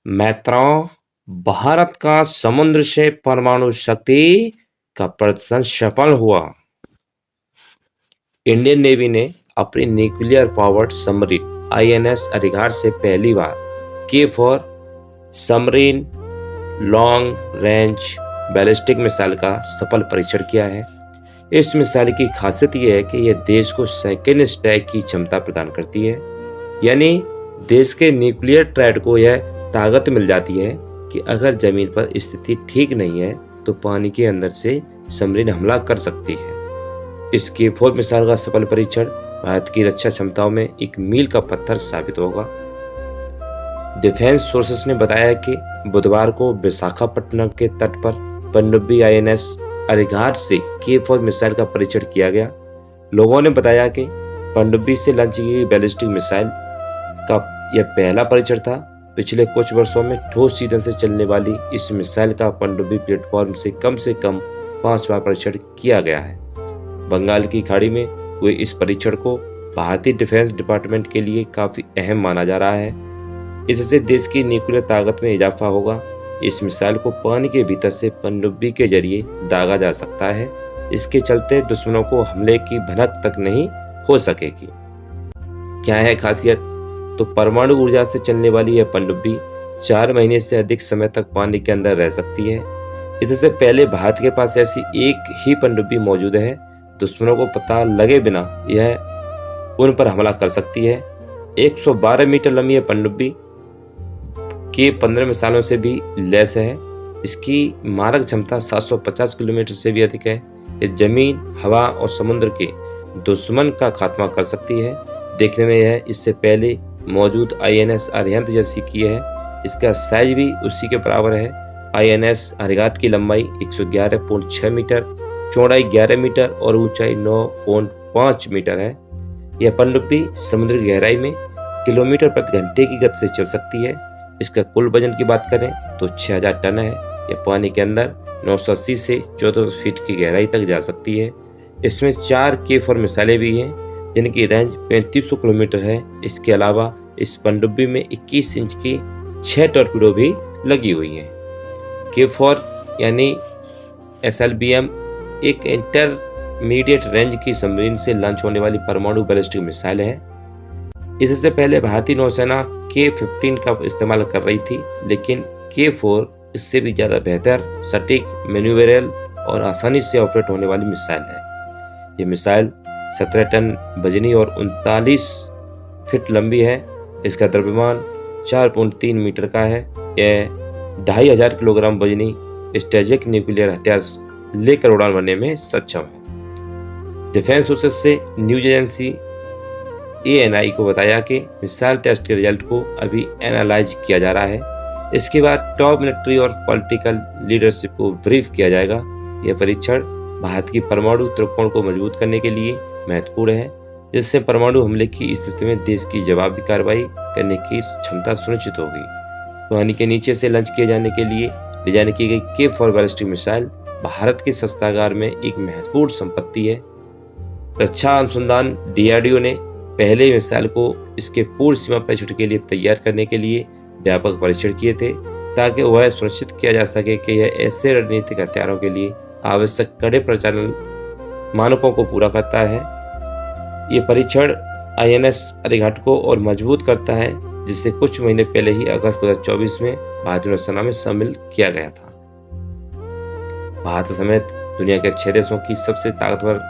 मैत्रों, भारत का समुद्र से परमाणु शक्ति का प्रदर्शन सफल हुआ। इंडियन नेवी ने अपनी न्यूक्लियर पावर्ड सबमरीन आईएनएस अधिकार से पहली बार K4 submarine long range ballistic missile का सफल परीक्षण किया है। इस मिसाइल की खासियत यह है कि यह देश को सेकेंड स्ट्राइक की क्षमता प्रदान करती है, यानी देश के न्यूक्लियर थ्रेट को यह ताकत मिल जाती है कि अगर जमीन पर स्थिति ठीक नहीं है तो पानी के अंदर से सबमरीन हमला कर सकती है। इस K4 मिसाइल का सफल परीक्षण भारत की रक्षा क्षमताओं में एक मील का पत्थर साबित होगा। डिफेंस सोर्सेस ने बताया कि बुधवार को विशाखापट्टनम के तट पर पनडुब्बी आईएनएस अरिघाट से K4 मिसाइल का परीक्षण किया गया। लोगों ने बताया कि पनडुब्बी से लॉन्च की गई बैलिस्टिक मिसाइल का यह पहला परीक्षण था। पिछले कुछ वर्षों में ठोस ईंधन से चलने वाली इस मिसाइल का पनडुब्बी प्लेटफॉर्म से कम 5 बार परीक्षण किया गया है। बंगाल की खाड़ी में हुए इस परीक्षण को भारतीय डिफेंस डिपार्टमेंट के लिए काफी अहम माना जा रहा है। इससे देश की न्यूक्लियर ताकत में इजाफा होगा। इस मिसाइल को पानी के भीतर से पनडुब्बी के जरिए दागा जा सकता है। इसके चलते दुश्मनों को हमले की भनक तक नहीं हो सकेगी। क्या है खासियत? तो परमाणु ऊर्जा से चलने वाली यह पनडुब्बी 4 महीने से अधिक समय तक पानी के अंदर रह सकती है। इससे पहले भारत के पास ऐसी एक ही पनडुब्बी मौजूद है। दुश्मनों को पता लगे बिना यह उन पर हमला कर सकती है। 112 मीटर लंबी यह पनडुब्बी के 15 मिसाइलों से भी लैस है। इसकी मारक क्षमता 750 किलोमीटर से भी अधिक है। ये जमीन, हवा और समुद्र के दुश्मन का खात्मा कर सकती है। देखने में यह इससे पहले मौजूद आईएनएस अरिहंत जैसी की है। इसका साइज भी उसी के बराबर है। आईएनएस अरिहंत की लंबाई 111.6 मीटर, चौड़ाई 11 मीटर और ऊंचाई 9.5 मीटर है। यह पनडुब्बी समुद्र की गहराई में किलोमीटर प्रति घंटे की गति से चल सकती है। इसका कुल वजन की बात करें तो 6000 टन है। यह पानी के अंदर 980 से 1400 फीट की गहराई तक जा सकती है। इसमें 4 K4 मिसाइलें भी हैं जिनकी रेंज 3500 किलोमीटर है। इसके अलावा इस पनडुब्बी में 21 इंच की 6 टॉर्पीडो भी लगी हुई हैं। K4 यानी SLBM एक इंटरमीडिएट रेंज की सबमरीन से लॉन्च होने वाली परमाणु बैलिस्टिक मिसाइल है। इससे पहले भारतीय नौसेना K15 का इस्तेमाल कर रही थी, लेकिन K4 इससे भी ज्यादा बेहतर, सटीक, मैन्यूवरेबल और आसानी से ऑपरेट होने वाली मिसाइल है। यह मिसाइल 17 टन वजनी और 39 फीट लंबी है। इसका द्रव्यमान 4.3 मीटर का है। यह 2500 किलोग्राम वजनी स्ट्रेटेजिक न्यूक्लियर हथियार लेकर उड़ान भरने में सक्षम है। डिफेंस सोर्सेस से न्यूज एजेंसी ANI को बताया कि मिसाइल टेस्ट के रिजल्ट को अभी एनालाइज किया जा रहा है। इसके बाद टॉप मिलिट्री और पॉलिटिकल लीडरशिप को ब्रीफ किया जाएगा। यह परीक्षण भारत की परमाणु त्रिकोण को मजबूत करने के लिए महत्वपूर्ण है, जिससे परमाणु हमले की स्थिति में देश की जवाबी कार्रवाई करने की क्षमता सुनिश्चित होगी। पानी के नीचे से लॉन्च किए जाने के लिए डिजाइन की गई K4 बैलिस्टिक मिसाइल भारत के शस्त्रागार में एक महत्वपूर्ण संपत्ति है। रक्षा अनुसंधान DRDO ने पहले मिसाइल को इसके पूर्ण सीमा परीक्षण के लिए तैयार करने के लिए व्यापक परीक्षण किए थे, ताकि वह सुनिश्चित किया जा सके कि यह ऐसे रणनीतिक हथियारों के लिए आवश्यक कड़े परिचालन मानकों को पूरा करता है। ये परीक्षण INS अरिहंत को और मजबूत करता है, जिसे कुछ महीने पहले ही अगस्त 2024 में भारतीय नौसेना में शामिल किया गया था। भारत समेत दुनिया के 6 देशों की सबसे ताकतवर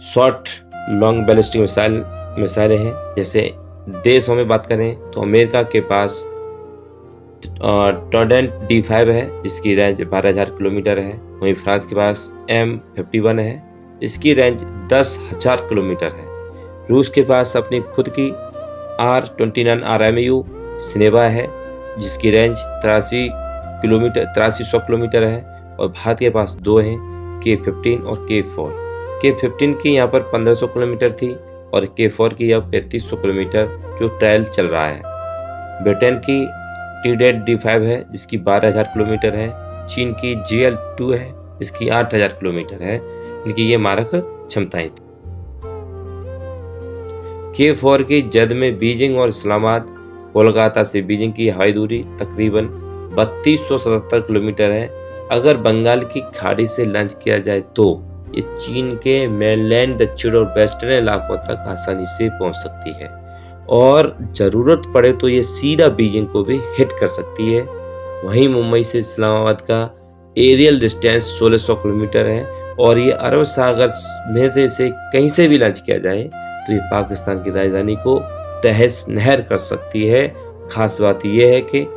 शॉर्ट लॉन्ग बैलिस्टिक मिसाइलें हैं। जैसे देशों में बात करें तो अमेरिका के पास ट्राइडेंट D5 है, जिसकी रेंज 12000 किलोमीटर है। वहीं फ्रांस के पास M51 है, इसकी रेंज 10000 किलोमीटर है। रूस के पास अपनी खुद की R29 RMU सिनेवा है, जिसकी रेंज 8300 किलोमीटर है। और भारत के पास 2 हैं, K15 और K4। K15 की यहाँ पर 1500 किलोमीटर थी और K4 की अब 3500 किलोमीटर जो ट्रायल चल रहा है। ब्रिटेन की TDED D5 है, जिसकी 12000 किलोमीटर है। चीन की GL2 है, जिसकी 8000 किलोमीटर है। इनकी ये मारक क्षमताएं थी। K4 की जद में बीजिंग और इस्लामाबाद कोलकाता से बीजिंग की हवाई दूरी तकरीबन 3277 किलोमीटर है। अगर बंगाल की खाड़ी से लॉन्च किया जाए तो ये चीन के मेनलैंड, दक्षिण और वेस्टर्न इलाकों तक आसानी से पहुंच सकती है और ज़रूरत पड़े तो ये सीधा बीजिंग को भी हिट कर सकती है। वहीं मुंबई से इस्लामाबाद का एरियल डिस्टेंस 1600 किलोमीटर है और ये अरब सागर में से इसे कहीं से भी लॉन्च किया जाए तो ये पाकिस्तान की राजधानी को तहस नहर कर सकती है। खास बात यह है कि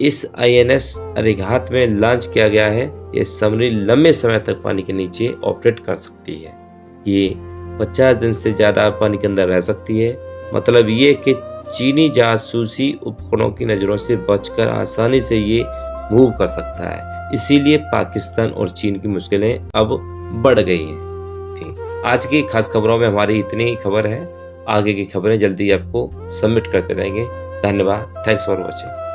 इस INS अरिहंत में लॉन्च किया गया है, ये सबमरीन लंबे समय तक पानी के नीचे ऑपरेट कर सकती है। ये 50 दिन से ज़्यादा पानी के अंदर रह सकती है। मतलब ये कि चीनी जासूसी उपकरणों की नज़रों से बचकर आसानी से ये मूव कर सकता है। इसीलिए पाकिस्तान और चीन की मुश्किलें अब बढ़ गई हैं। आज की खास खबरों में हमारी इतनी ही खबर है। आगे की खबरें जल्दी आपको सबमिट करते रहेंगे। धन्यवाद। Thanks for watching.